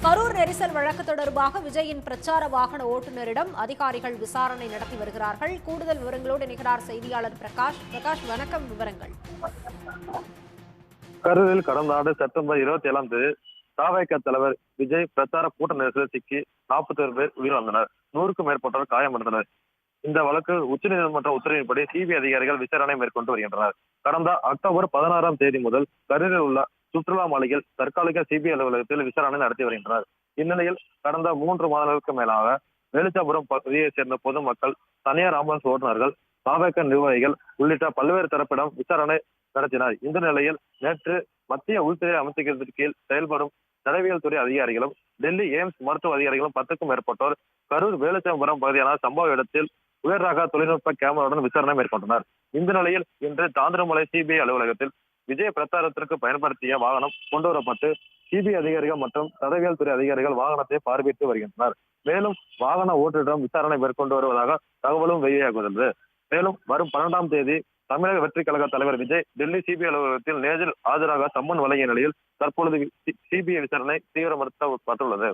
கரூர் நெரிசல் வழக்கு தொடர்பாக விஜயின் பிரச்சார வாகன ஓட்டுநரிடம் அதிகாரிகள் விசாரணை நடத்தி வருகிறார்கள். கூடுதல் விவரங்களோடு இணைகிறார் செய்தியாளர் பிரகாஷ். பிரகாஷ், வணக்கம். விவரங்கள். கரூரில் கடந்த ஆண்டு செப்டம்பர் 27ஆம் தேதி தாவேக தலைவர் விஜய் பிரச்சார கூட்ட நெரிசலில் சிக்கி 41 பேர் உயிரிழந்தனர். 100க்கும் மேற்பட்டோர் காயமடைந்தனர். இந்த வழக்கு உச்சநீதிமன்ற உத்தரவின்படி சிபிஐ அதிகாரிகள் விசாரணை மேற்கொண்டு வருகின்றனர். கடந்த அக்டோபர் 16ஆம் தேதி முதல் கரூரில் உள்ள சுற்றுலா மாளிகையில் தற்காலிக சிபிஐ அலுவலகத்தில் விசாரணை நடத்தி வருகின்றனர். இந்நிலையில் கடந்த 3 மாதங்களுக்கு மேலாக வெளிச்சாபுரம் பகுதியைச் சேர்ந்த பொதுமக்கள், தனியார் ஆம்புலன்ஸ் ஓட்டுநர்கள், தாவேக நிர்வாகிகள் உள்ளிட்ட பல்வேறு தரப்பிடம் விசாரணை நடத்தினர். இந்த நிலையில் நேற்று மத்திய உள்துறை அமைச்சகத்திற்கு கீழ் செயல்படும் தடவியல் துறை அதிகாரிகளும் டெல்லி எய்ம்ஸ் மருத்துவ அதிகாரிகளும் 10க்கும் மேற்பட்டோர் கரூர் வேலுச்சாபுரம் பகுதியான சம்பவ இடத்தில் உயர் ரக தொழில்நுட்ப கேமராவுடன் விசாரணை மேற்கொண்டனர். இந்த நிலையில் இன்று தாந்திரமலை சிபிஐ அலுவலகத்தில் விஜய் பிரச்சாரத்திற்கு பயன்படுத்திய வாகனம் கொண்டுவரப்பட்டு சிபிஐ அதிகாரிகள் மற்றும் தடவியல் துறை அதிகாரிகள் வாகனத்தை பார்வையிட்டு வருகின்றனர். மேலும் வாகன ஓட்டுநரிடம் விசாரணை மேற்கொண்டு வருவதாக தகவலும் வெளியாகியுள்ளது. மேலும் வரும் 12ஆம் தேதி தமிழக வெற்றி கழக தலைவர் விஜய் டெல்லி சிபிஐ அலுவலகத்தில் நேரில் ஆஜராக சம்மன் வழங்கிய நிலையில் தற்பொழுது சிபிஐ விசாரணை தீவிரப்படுத்தப்பட்டுள்ளது.